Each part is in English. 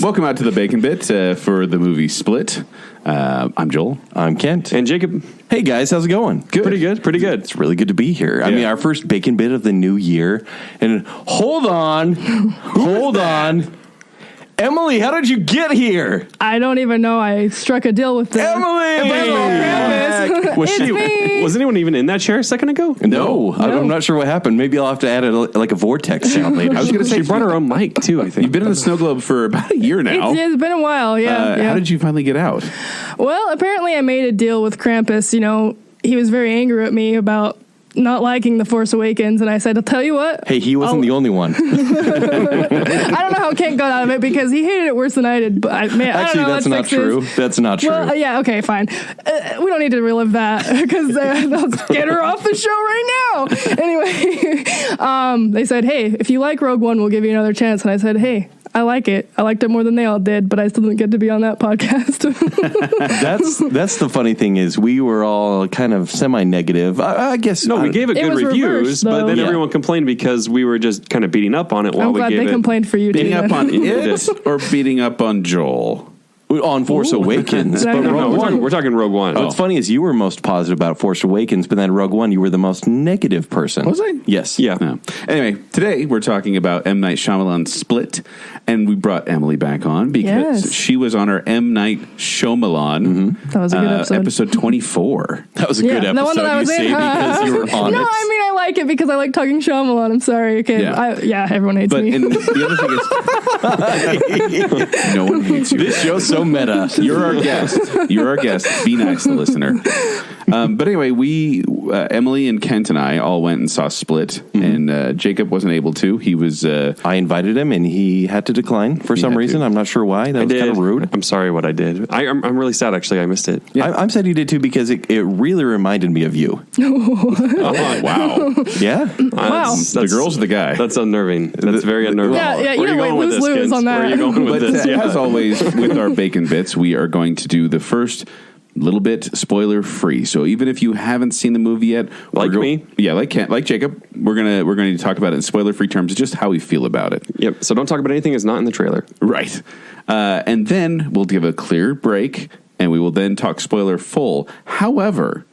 Welcome out to the BaconBit for the movie Split. I'm Joel. I'm Kent. And Jacob. Hey guys, how's it going? Good. Pretty good. It's really good to be here. Yeah. I mean, our first BaconBit of the new year. And hold on. Emily, how did you get here? I don't even know. I struck a deal with them. Emily! Was anyone even in that chair a second ago? No. I'm not sure what happened. Maybe I'll have to add a vortex sound later. I was going to say, she brought her own mic, too, I think. You've been in the snow globe for about a year now. It's been a while, yeah. How did you finally get out? Well, apparently I made a deal with Krampus. You know, he was very angry at me about not liking The Force Awakens, and I said, I'll tell you what. Hey, he wasn't the only one. I don't know how Kent got out of it because he hated it worse than I did. But Actually, that's not true. That's not true. Well, yeah, okay, fine. We don't need to relive that because let's get her off the show right now. Anyway, they said, hey, if you like Rogue One, we'll give you another chance. And I said, hey, I like it. I liked it more than they all did, but I still didn't get to be on that podcast. That's the funny thing is we were all kind of semi-negative. I guess. No, we gave it good reviews, but then everyone complained because we were just kind of beating up on it while we gave it. I'm glad they complained for you, beating up on it or beating up on Joel? On Force Awakens. But Rogue One. We're talking Rogue One. What's funny is you were most positive about Force Awakens, but then Rogue One, you were the most negative person. Was I? Yes. Yeah. No. Anyway, today we're talking about M. Night Shyamalan's Split, and we brought Emily back on because she was on our M. Night Shyamalan. Mm-hmm. That was a good episode. Episode 24. That was a good episode. The one that I was in. Because you were on it. No, I mean, I like it because I like talking Shyamalan. I'm sorry. Okay. Everyone hates me. And the other thing is, no one hates you. This show's so meta. You're our guest. Be nice to the listener. But anyway, Emily and Kent and I all went and saw Split, and Jacob wasn't able to. He was. I invited him, and he had to decline for some reason. I'm not sure why. That was kind of rude. I'm sorry what I did. I'm really sad, actually. I missed it. Yeah. I'm sad you did, too, because it really reminded me of you. Oh, wow. Yeah? Wow. The girl's the guy. That's unnerving. That's very unnerving. Yeah, you're like lose on that. Where are you going with this? As always, with our Bacon Bits, we are going to do the first little bit spoiler free. So even if you haven't seen the movie yet, like Jacob, we're going to talk about it in spoiler free terms, just how we feel about it. Yep. So don't talk about anything that's not in the trailer. Right. And then we'll give a clear break, and we will then talk spoiler full. However,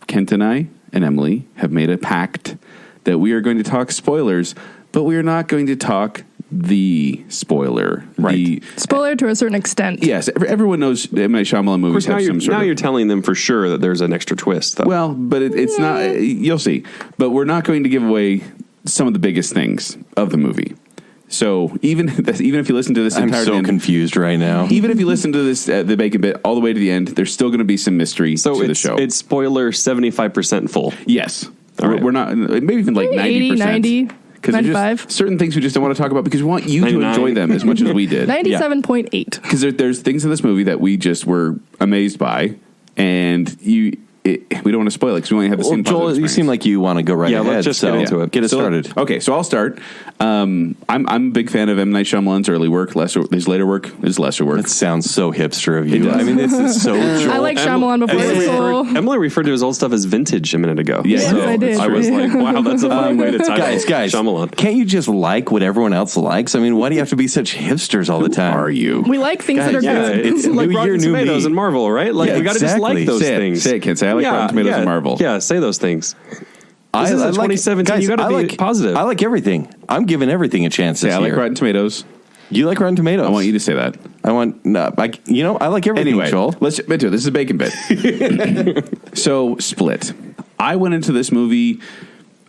Kent and I and Emily have made a pact that we are going to talk spoilers, but we are not going to talk the spoiler. Right. Spoiler to a certain extent. Yes, everyone knows M. Night Shyamalan movies have some sort of... Now you're telling them for sure that there's an extra twist, though. Well, but it's not... You'll see. But we're not going to give away some of the biggest things of the movie. So even if you listen to this I'm entire... so confused right now. Even if you listen to this, the Bacon Bit, all the way to the end, there's still going to be some mystery to the show. It's spoiler 75% full. Yes. All right. We're not... Maybe even like 90%. 80, 90... Because there's certain things we just don't want to talk about because we want you 99. To enjoy them as much as we did. 97.8. Because there's things in this movie that we just were amazed by, and we don't want to spoil it because we only have the same. Joel, you seem like you want to go right ahead. Let's just get into it. Get it started. Okay, so I'll start. I'm a big fan of M. Night Shyamalan's early work. His later work is lesser work. That sounds so hipster of you. I mean, this is so Joel. I like Shyamalan before Emily referred to his old stuff as vintage a minute ago. Yeah, so I did. I was like, wow, that's a fun way to title guys, Shyamalan. Can't you just like what everyone else likes? I mean, why do you have to be such hipsters all the time? Who are you? We like things that are good. It's like Rotten Tomatoes and Marvel, right? Like, we got to just like those things. Say it, Kent. Say I like Rotten Tomatoes and Marvel. Yeah, say those things. This is 2017. Guys, you got to be positive. I like everything. I'm giving everything a chance this year. I like Rotten Tomatoes. You like Rotten Tomatoes? I want you to say that. I like everything, anyway, Joel. Let's get into it. This is a Bacon Bit. So, Split. I went into this movie...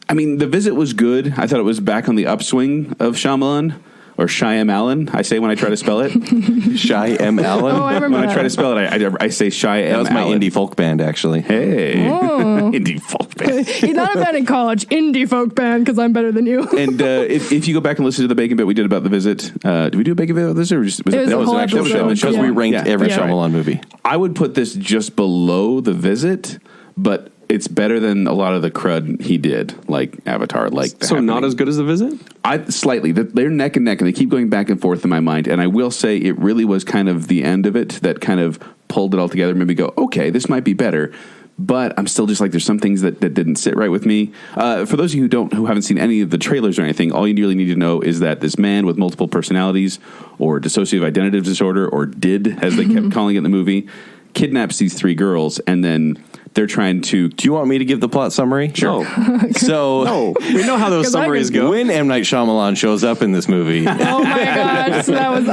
I mean, The Visit was good. I thought it was back on the upswing of Shyamalan. Or Shyamalan, I say when I try to spell it. Shyamalan? Oh, I remember When I try to spell it, I say Shyamalan. That was my indie folk band, actually. Hey. Oh. Indie folk band. He's not a band in college. Indie folk band, because I'm better than you. And if you go back and listen to the Bacon Bit we did about The Visit, did we do a Bacon Bit about this? Or was it was an actual show? Because we ranked every Shyamalan movie. I would put this just below The Visit, but it's better than a lot of the crud he did, like Avatar, like The Happening. Not as good as The Visit? Slightly. They're neck and neck, and they keep going back and forth in my mind. And I will say it really was kind of the end of it that kind of pulled it all together, made me go, okay, this might be better. but I'm still just like, there's some things that didn't sit right with me. For those of you who haven't seen any of the trailers or anything, all you really need to know is that this man with multiple personalities, or dissociative identity disorder, or DID, as they kept calling it in the movie, kidnaps these 3 girls, and then they're trying to... Do you want me to give the plot summary? Sure. So we know how those summaries go. When M. Night Shyamalan shows up in this movie... Oh my gosh, so that was...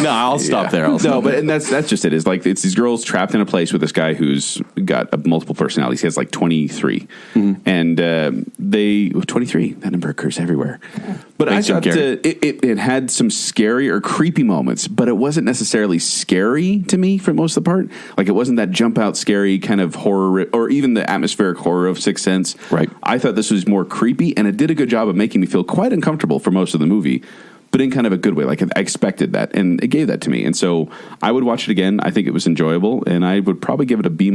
No, I'll stop there. And that's just it. It's like, it's these girls trapped in a place with this guy who's got multiple personalities. He has like 23. And 23, that number occurs everywhere. But I thought it had some scary or creepy moments, but it wasn't necessarily scary to me for most of the part. Like, it wasn't that jump out scary kind of horror, or even the atmospheric horror of Sixth Sense. Right. I thought this was more creepy, and it did a good job of making me feel quite uncomfortable for most of the movie, but in kind of a good way. Like, I expected that, and it gave that to me. And so I would watch it again. I think it was enjoyable, and I would probably give it a B-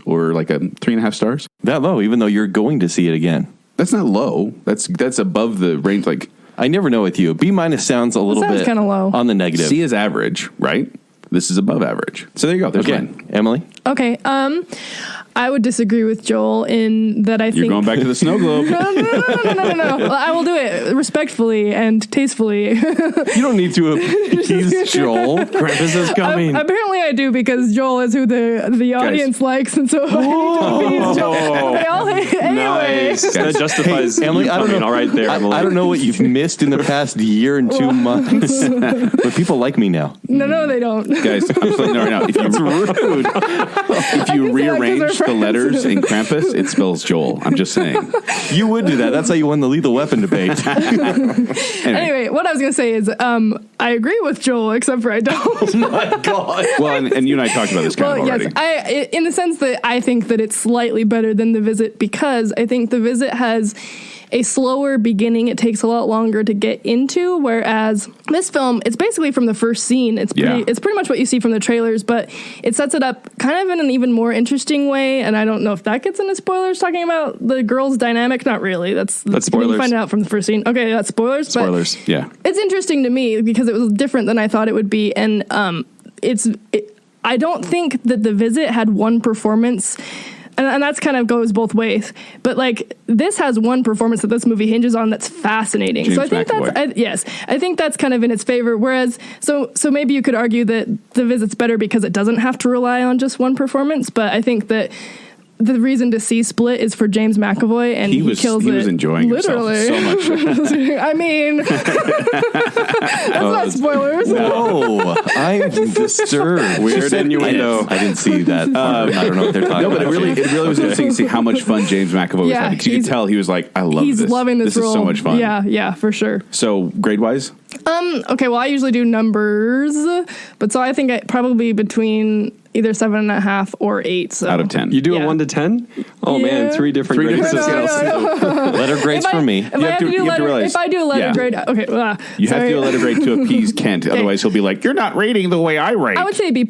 or like a 3.5 stars. That low, even though you're going to see it again. That's not low. That's above the range. Like, I never know with you. B- sounds a little bit kind of low on the negative. C is average, right? This is above average. So there you go. There's mine. Emily? Okay. I would disagree with Joel in that I think... You're going back to the snow globe. No. Well, I will do it respectfully and tastefully. You don't need to appease Joel. Krampus is coming. Apparently I do, because Joel is who the audience likes, and so I need to appease Joel. They all hate anyway. Nice. That justifies Emily, I don't know. all right there, Emily. I don't know what you've missed in the past year and 2 months, but people like me now. No, they don't. Guys, I'm just letting you know right now. If you rearrange the letters in Krampus, it spells Joel. I'm just saying. You would do that. That's how you won the lethal weapon debate. Anyway, what I was going to say is I agree with Joel, except for I don't. Oh my God. Well, and you and I talked about this kind of already. Yes, in the sense that I think that it's slightly better than The Visit, because I think The Visit has a slower beginning. It takes a lot longer to get into, whereas this film, it's basically from the first scene. It's pretty much what you see from the trailers, but it sets it up kind of in an even more interesting way, and I don't know if that gets into spoilers, talking about the girls' dynamic. Not really. That's spoilers. You find out from the first scene. Okay, that's spoilers. Spoilers. But yeah. It's interesting to me because it was different than I thought it would be, and I don't think that The Visit had one performance, and that's kind of goes both ways. But like, this has one performance that this movie hinges on that's fascinating. James so I think McAvoy. I think that's kind of in its favor. Whereas, so maybe you could argue that The Visit's better because it doesn't have to rely on just one performance. But I think that the reason to see Split is for James McAvoy, and he kills it. He was enjoying literally himself so much. I mean, that's not spoilers. No, I'm disturbed. Weird innuendo. I didn't see that. I don't know what they're talking about. No, but it really was interesting to see how much fun James McAvoy was having. Because you could tell he was like, I love this. He's loving this role. This is so much fun. Yeah, for sure. So, grade-wise? Okay, well, I usually do numbers, but so I think probably between either 7.5 or 8. So. Out of 10. You do a 1 to 10? Oh man, 3 different grades. Letter grades for me. If I do a letter grade, okay. You have to do a letter grade to appease Kent, otherwise he'll be like, you're not rating the way I rate. I would say B+.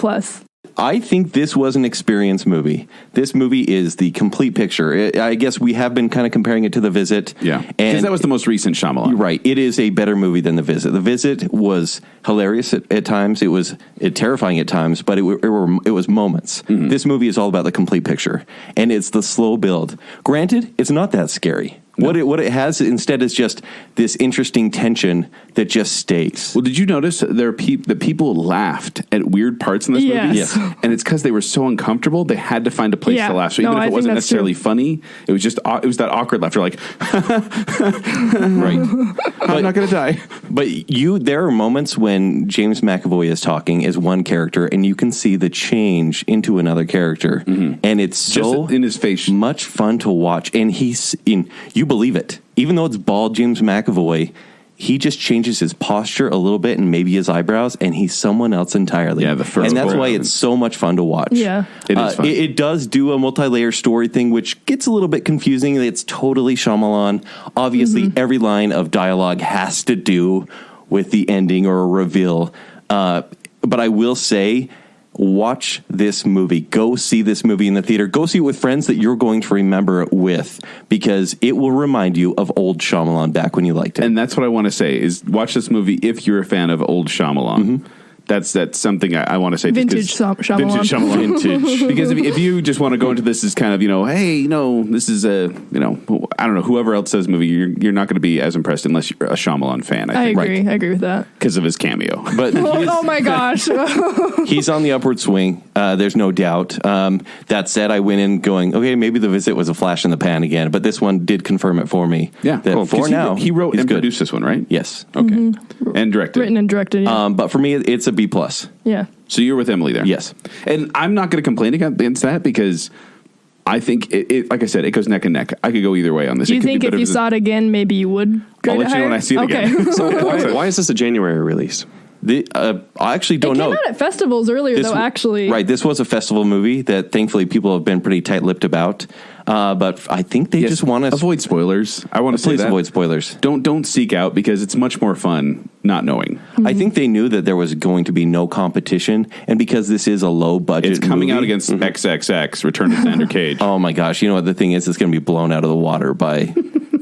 I think this was an experience movie. This movie is the complete picture. I guess we have been kind of comparing it to The Visit. Yeah, because that was the most recent Shyamalan. Right. It is a better movie than The Visit. The Visit was hilarious at times. It was terrifying at times, but it was moments. Mm-hmm. This movie is all about the complete picture, and it's the slow build. Granted, it's not that scary. No. What it has instead is just this interesting tension that just stays. Well, did you notice that people laughed at weird parts in this movie? Yes. And it's because they were so uncomfortable, they had to find a place to laugh. So even if it wasn't necessarily funny, it was that awkward laughter, like, right. I'm not going to die. But there are moments when James McAvoy is talking as one character, and you can see the change into another character. Mm-hmm. And it's so just in his face, much fun to watch. And you believe it. Even though it's bald James McAvoy, he just changes his posture a little bit and maybe his eyebrows, and he's someone else entirely. Yeah, and that's why it's so much fun to watch. Yeah. It is fun. It does do a multi-layer story thing, which gets a little bit confusing. It's totally Shyamalan. Obviously, every line of dialogue has to do with the ending or a reveal. But I will say, watch this movie. Go see this movie in the theater. Go see it with friends that you're going to remember it with, because it will remind you of old Shyamalan back when you liked it. And that's what I want to say is watch this movie if you're a fan of old Shyamalan. Mm-hmm. That's something I want to say. Vintage Shyamalan. Vintage Shyamalan. Vintage. Because if you just want to go into this as kind of, hey, this is I don't know, whoever else says movie, you're not going to be as impressed unless you're a Shyamalan fan, I think. Agree. I agree with that. Because of his cameo. But oh my gosh. He's on the upward swing. There's no doubt. That said, I went in going, okay, maybe The Visit was a flash in the pan again, but this one did confirm it for me. Yeah. That for now, he wrote and produced this one, right? Yes. Okay. And directed. Written and directed, yeah. But for me, it's a B+. Yeah. So you're with Emily there. Yes. And I'm not going to complain against that because I think, it, like I said, it goes neck and neck. I could go either way on this. Do you think if you saw it again, maybe you would I'll let you know when I see it again. So why is this a January release? I actually don't know. It came out at festivals earlier, though, actually. Right. This was a festival movie that thankfully people have been pretty tight-lipped about. But I think they just want to... Avoid spoilers. I want to say please that. Avoid spoilers. Don't seek out because it's much more fun not knowing. I think they knew that there was going to be no competition. And because this is a low-budget It's coming movie, out against XXX, Return to Xander Cage. Oh, my gosh. You know what the thing is? It's going to be blown out of the water by...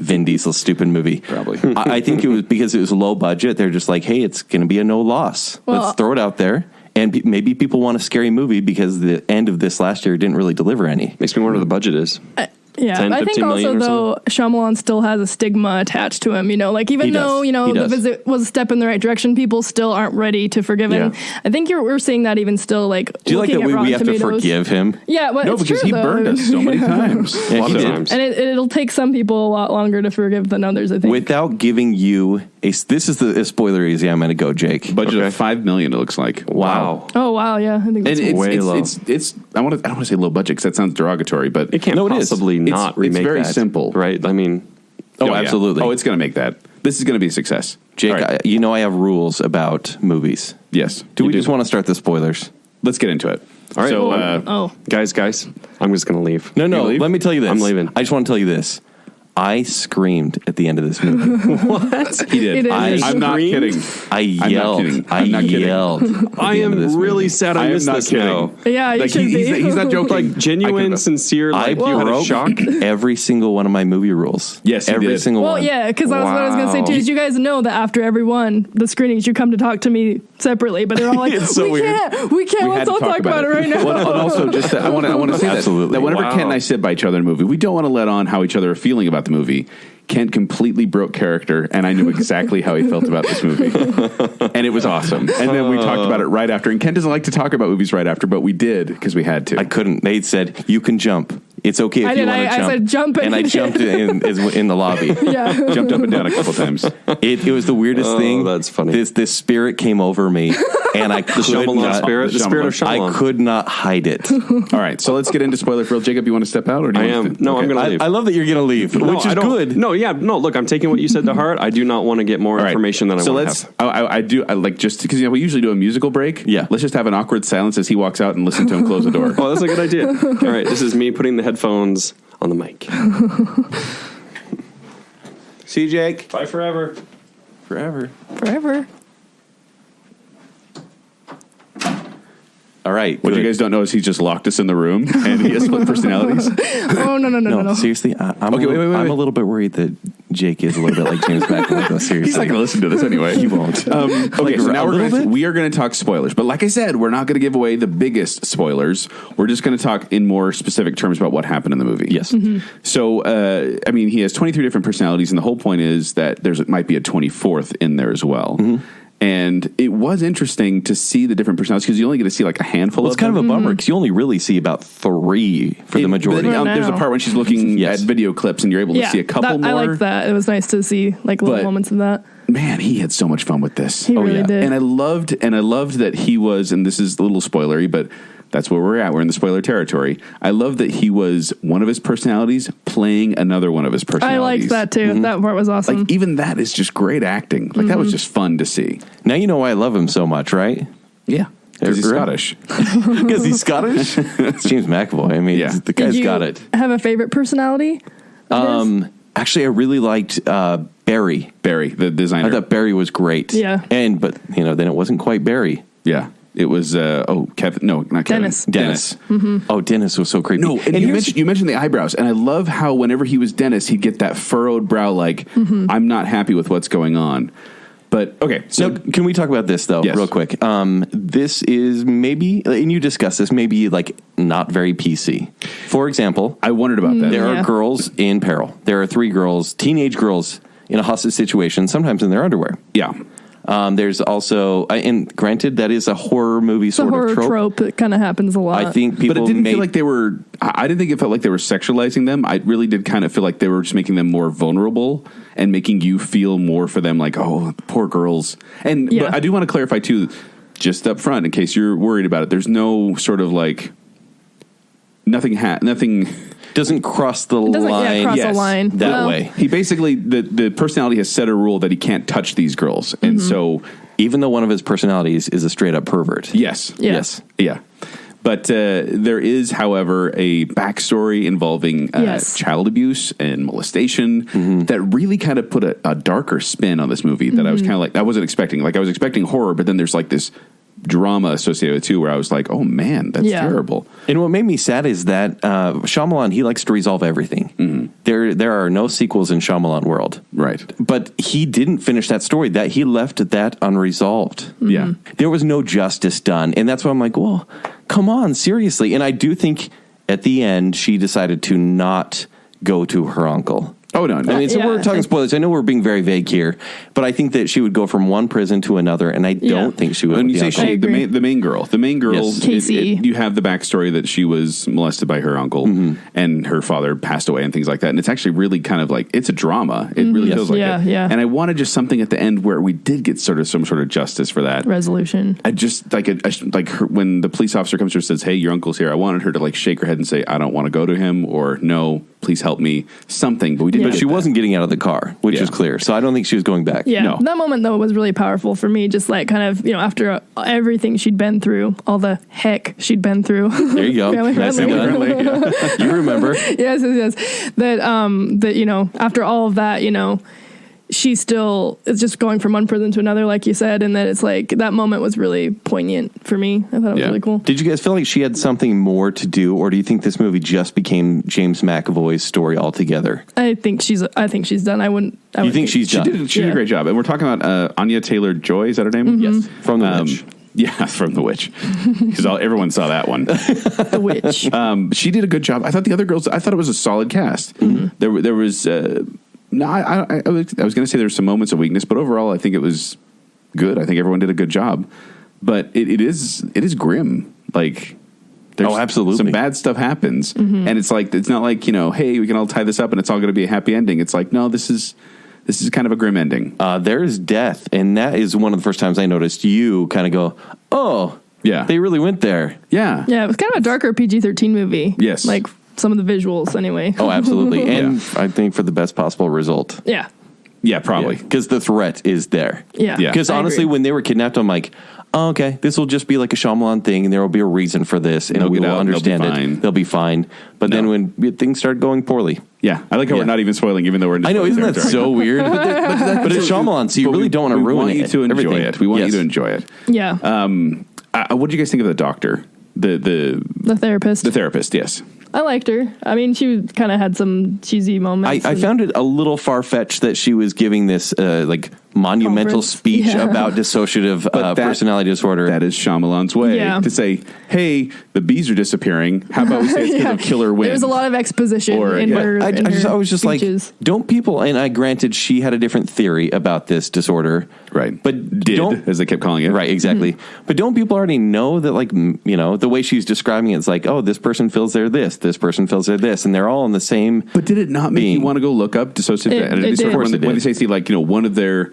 Vin Diesel's stupid movie. Probably. I think it was because it was low budget. They're just like, hey, it's going to be a no loss. Let's throw it out there. And maybe people want a scary movie because the end of this last year didn't really deliver any. Makes me wonder what the budget is. Yeah, 10, I think 15 also, million or though, Shyamalan still has a stigma attached to him, like even He though, does. The Visit was a step in the right direction, people still aren't ready to forgive him. Yeah. I think we're seeing that even still, Do you like that we have to forgive him? Yeah, but No, it's because true, he though. burned us so many times. Yeah, Lots he of did. times. And it'll take some people a lot longer to forgive than others, I think. Without giving you this is the spoiler easy I'm going to go, Jake. Budget of $5 million, it looks like. Wow. Oh, wow, yeah. I think And that's way low. It's I don't want to say low budget because that sounds derogatory, but It can't No, it is. possibly not remake It's very that, simple. right? I mean, Oh, absolutely. Oh, it's going to make that. This is going to be a success. Jake, All right. I have rules about movies. Yes. Do you we just want to start the spoilers? Let's get into it. All right. So, guys, I'm just going to leave. No, You leave? let me tell you this. I'm leaving. I just want to tell you this. I screamed at the end of this movie. he did. He did. I'm not kidding. I yelled. I'm not kidding. I am really sad I missed this now. Yeah, you should be. He's not joking. Like genuine, sincere, I like you had a broke shock. every single one of my movie rules. Yes, you every did. single Well, one. yeah, because that's what I was going to say, too. Wow. Is you guys know that after every one, the screenings, you come to talk to me separately, but they're all like, It's so we weird. can't, We let's had to all talk about it right now. Well, and also, just that I want to say Absolutely. that whenever Wow. Kent and I sit by each other in a movie, we don't want to let on how each other are feeling about the movie. Kent completely broke character, and I knew exactly how he felt about this movie. And it was awesome. And then we talked about it right after. And Kent doesn't like to talk about movies right after, but we did because we had to. I couldn't. They said, you can jump. It's okay if I you did. want to jump. I said jump and I jumped in the lobby. Yeah. Jumped up and down a couple times. It was the weirdest thing. That's funny. This spirit came over me, and I could Shyamalan not. spirit, the spirit of Shyamalan. I could not hide it. All right, so let's get into spoiler filled. Jacob, you want to step out? Or do you I want am. to- No, I'm going to leave. I love that you're going to leave, No, which I is don't- good. No, yeah, no. Look, I'm taking what you said to heart. I do not want to get more All right. information than I so want let's. to have. I like just because we usually do a musical break. Yeah. Let's just have an awkward silence as he walks out and listen to him close the door. Oh, that's a good idea. All right, this is me putting the headphones on the mic. See you, Jake. Bye forever. Forever. Forever. All right. What good. you guys don't know is he just locked us in the room and he has split personalities. Oh, no. No, seriously, I'm Okay, wait. I'm a little bit worried that Jake is a little bit like James McAvoy. Though, seriously, He's not going to listen to this anyway. He won't. Okay, so now a little bit? we are going to talk spoilers. But like I said, we're not going to give away the biggest spoilers. We're just going to talk in more specific terms about what happened in the movie. Yes. So, he has 23 different personalities, and the whole point is that there might be a 24th in there as well. And it was interesting to see the different personalities because you only get to see like a handful Well, of it's kind them. of a bummer because you only really see about 3 for the majority. Then, there's a now. part when she's looking Yes. at video clips, and you're able to see a couple more. I like that. It was nice to see like little But- moments of that. Man, he had so much fun with this. He really did. And I loved that he was, and this is a little spoilery, but that's where we're at. We're in the spoiler territory. I love that he was one of his personalities playing another one of his I personalities. liked that too. That part was awesome. Like, even that is just great acting. Like, that was just fun to see. Now you know why I love him so much, right? Yeah. Because he's Really? Scottish. Because he's Scottish. It's James McAvoy. I mean, Yeah. the Did guy's you got it. have a favorite personality? of his? Actually, I really liked Barry. Barry, the designer. I thought Barry was great. Yeah. But then it wasn't quite Barry. Yeah. It was, Kevin. No, not Kevin. Dennis. Dennis. Oh, Dennis was so creepy. No, and you mentioned the eyebrows, and I love how whenever he was Dennis, he'd get that furrowed brow, like I'm not happy with what's going on. But okay, so can we talk about this though, real quick? This is maybe, and you discussed this, maybe like not very PC. For example, I wondered about that. There are girls in peril. There are 3 girls, teenage girls, in a hostage situation, sometimes in their underwear. Yeah. There's also, and granted, that is a horror movie It's a sort horror of trope. It kind of happens a lot. I think people, but it didn't feel like they were. I didn't think it felt like they were sexualizing them. I really did kind of feel like they were just making them more vulnerable and making you feel more for them. Like, oh, poor girls. And but I do want to clarify too, just up front, in case you're worried about it. There's no sort of like nothing. Doesn't cross the line. Cross a line that way. He basically the personality has set a rule that he can't touch these girls, and so even though one of his personalities is a straight up pervert. Yes. But there is, however, a backstory involving child abuse and molestation that really kind of put a darker spin on this movie that I was kind of like, I wasn't expecting. Like, I was expecting horror, but then there's like this drama associated with it too, where I was like, oh man, that's terrible. And what made me sad is that Shyamalan, he likes to resolve everything. There are no sequels in Shyamalan world. Right. But he didn't finish that story. That he left that unresolved. Yeah. There was no justice done. And that's why I'm like, well, come on, seriously. And I do think at the end, she decided to not go to her uncle. Oh, no. I mean, so we're talking spoilers. I know we're being very vague here, but I think that she would go from one prison to another, and I don't think she would. When you say she, the main girl, Yes. Casey. you have the backstory that she was molested by her uncle, and her father passed away, and things like that. And it's actually really kind of like, it's a drama. It really feels like it. Yeah. And I wanted just something at the end where we did get sort of some sort of justice for that resolution. I just like when the police officer comes to her and says, "Hey, your uncle's here," I wanted her to like shake her head and say, "I don't want to go to him," or "No, please help me," something. But we didn't. But she wasn't getting out of the car, which is clear. So I don't think she was going back. Yeah, No. that moment though was really powerful for me. Just like kind of after everything she'd been through, all the heck she'd been through. There you go. Family friendly. You remember? yes. That after all of that, she still is just going from one prison to another, like you said, and that it's like that moment was really poignant for me. I thought it was really cool. Did you guys feel like she had something more to do, or do you think this movie just became James McAvoy's story altogether? I think she's done. You think she's done? She did a great job. And we're talking about Anya Taylor-Joy. Is that her name? Yes, from The Witch. Yeah, from The Witch, because everyone saw that one. The Witch. She did a good job. I thought the other girls. I thought it was a solid cast. There was. No, I was going to say there were some moments of weakness, but overall, I think it was good. I think everyone did a good job. But it is grim. Like, there's absolutely, some bad stuff happens, and it's like it's not like hey, we can all tie this up and it's all going to be a happy ending. It's like, no, this is kind of a grim ending. There's death, and that is one of the first times I noticed you kind of go, oh, yeah, they really went there. Yeah, it was kind of a darker PG-13 movie. Yes, like some of the visuals anyway. Oh, absolutely. And I think for the best possible result. Yeah, probably. Because the threat is there. Yeah. Because honestly, when they were kidnapped, I'm like, oh, okay, this will just be like a Shyamalan thing, and there will be a reason for this, and we will understand it. They'll be fine. But then when things start going poorly. Yeah, I like how we're not even spoiling, even though we're in I know, isn't that so weird? But it's Shyamalan, so you really don't want to ruin it. We want you to enjoy it. We want you to enjoy it. Yeah. What did you guys think of the doctor? The therapist. The therapist, yes. I liked her. I mean, she kind of had some cheesy moments. I found it a little far-fetched that she was giving this monumental speech about dissociative personality disorder. That is Shyamalan's way to say, hey, the bees are disappearing. How about we say it's because of killer wind? There's a lot of exposition in her I was just speeches. Like, don't people, and I granted she had a different theory about this disorder. Right. But as they kept calling it. Right, exactly. But don't people already know that, like, the way she's describing it, it's like, oh, this person feels they're this person feels they're this, and they're all in the same. But did it not make you want to go look up dissociative identity disorder? When they say, like, one of their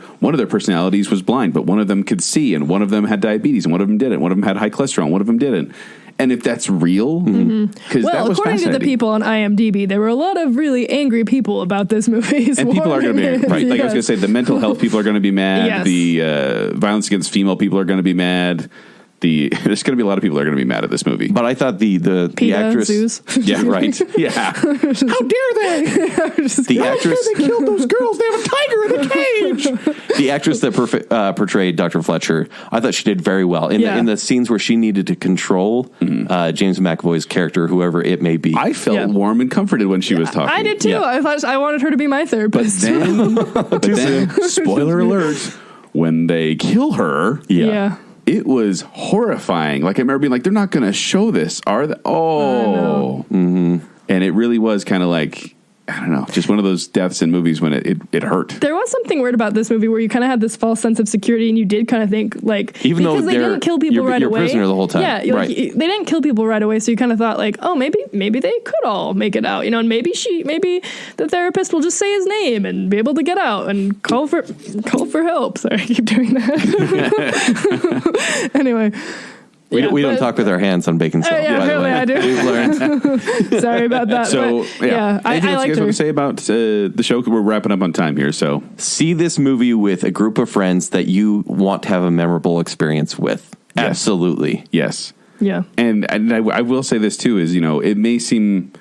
personalities was blind, but one of them could see, and one of them had diabetes, and one of them didn't. One of them had high cholesterol, and one of them didn't. And if that's real, because that was according to the people on IMDb, there were a lot of really angry people about this movie. And people are going to be angry, right? Like I was going to say, the mental health people are going to be mad. Yes. The violence against female people are going to be mad. There's going to be a lot of people that are going to be mad at this movie. But I thought the actress, Zeus. yeah, right, yeah. How dare they? The actress, they killed those girls. They have a tiger in a cage. The actress that portrayed Dr. Fletcher, I thought she did very well in the scenes where she needed to control James McAvoy's character, whoever it may be. I felt warm and comforted when she was talking. I did too. I thought I wanted her to be my therapist. But then spoiler alert. when they kill her, Yeah. it was horrifying. Like, I remember being like, they're not going to show this, are they? Oh. Mm-hmm. And it really was kind of like, I don't know, just one of those deaths in movies when it hurt. There was something weird about this movie where you kind of had this false sense of security, and you did kind of think, like, even though they didn't kill people right you're away. You're a prisoner the whole time. Yeah, like, right. They didn't kill people right away, so you kind of thought, like, oh, maybe they could all make it out, and maybe the therapist will just say his name and be able to get out and call for help. Sorry, I keep doing that. Anyway. We don't talk with our hands on Baconsale. Yeah, apparently I do. We've learned. Sorry about that. So, yeah, I anything else you liked guys her. want to say about the show? We're wrapping up on time here, so. See this movie with a group of friends that you want to have a memorable experience with. Yes. Absolutely. Yes. Yeah. And I will say this, too, is, it may seem,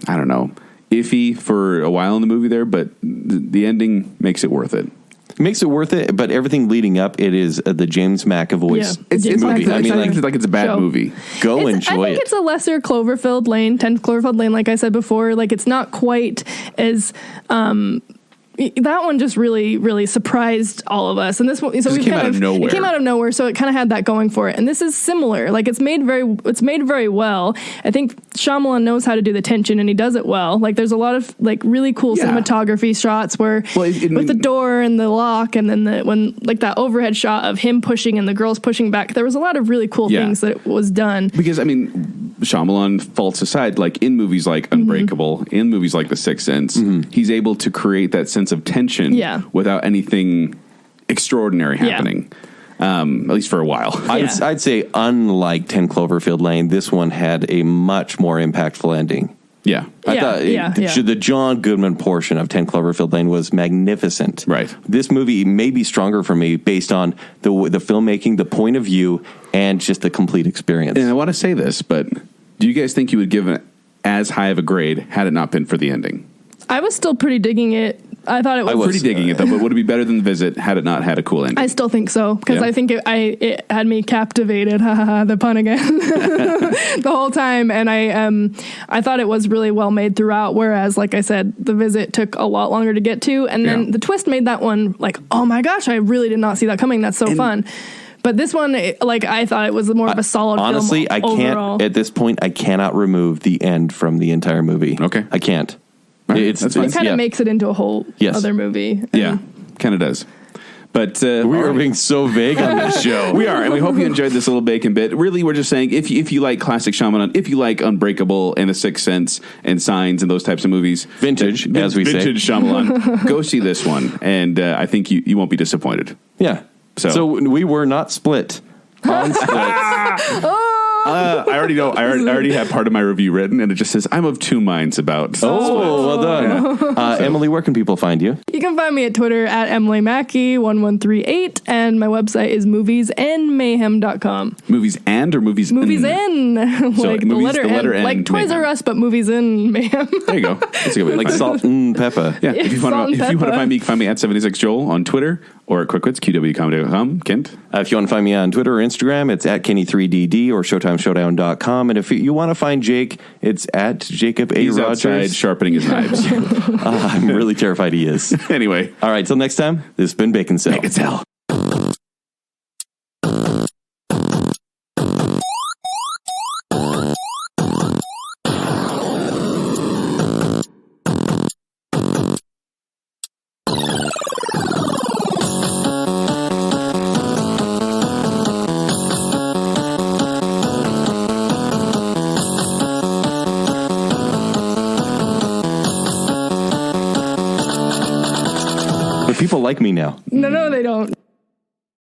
I don't know, iffy for a while in the movie there, but the ending makes it worth it. It makes it worth it, but everything leading up, it is the James McAvoy's It's movie. not like it's a bad show. movie. Go I enjoy think it. it's a lesser 10th Cloverfield Lane, like I said before. Like, it's not quite as that one just really, really surprised all of us. And this one, so it came out of nowhere. It came out of nowhere, so it kind of had that going for it. And this is similar. Like, it's made very well. I think Shyamalan knows how to do the tension, and he does it well. Like, there's a lot of like really cool cinematography shots where with the door and the lock, and then when that overhead shot of him pushing and the girls pushing back. There was a lot of really cool things that was done. Because Shyamalan, faults aside, like in movies like Unbreakable, in movies like The Sixth Sense, he's able to create that sense of tension without anything extraordinary happening. At least for a while. I'd say, unlike 10 Cloverfield Lane, this one had a much more impactful ending. Yeah. I thought the John Goodman portion of 10 Cloverfield Lane was magnificent. Right. This movie may be stronger for me based on the filmmaking, the point of view, and just the complete experience. And I want to say this, but do you guys think you would give it as high of a grade had it not been for the ending? I was still pretty digging it. I thought it was pretty digging it, though, but would it be better than The Visit had it not had a cool ending? I still think so, because I think it had me captivated, the pun again, the whole time. And I thought it was really well made throughout, whereas, like I said, The Visit took a lot longer to get to. And then the twist made that one like, oh my gosh, I really did not see that coming. That's so fun. But this one, I thought it was more of a solid honestly, film overall. Can't, at this point, I cannot remove the end from the entire movie. Okay. I can't. Right, it kind of makes it into a whole other movie. Yeah, kind of does. But we are being so vague on this show. We are, and we hope you enjoyed this little bacon bit. Really, we're just saying, if you like classic Shyamalan, if you like Unbreakable and The Sixth Sense and Signs and those types of movies, vintage vintage Shyamalan, go see this one, and I think you won't be disappointed. Yeah. So we were not split on Split. I already know. I already have part of my review written, and it just says I'm of two minds about. Well done, Emily. Where can people find you? You can find me at Twitter at EmilyMackey1138, and my website is moviesandmayhem.com. Movies and or movies? Movies in, like the letter N, like Toys R Us, but movies in mayhem. There you go. That's a good way to like find salt and pepper. Yeah. If you want to find me, you can find me at 76Joel on Twitter or at QuickWits, QWComedy.com. Kent? If you want to find me on Twitter or Instagram, it's at Kenny3DD or ShowtimeShowdown.com. And if you want to find Jake, it's at Jacob A. He's Rogers. outside sharpening his knives. I'm really terrified he is. Anyway. All right, till next time, this has been Baconsale. Baconsale. But people like me now. No, they don't.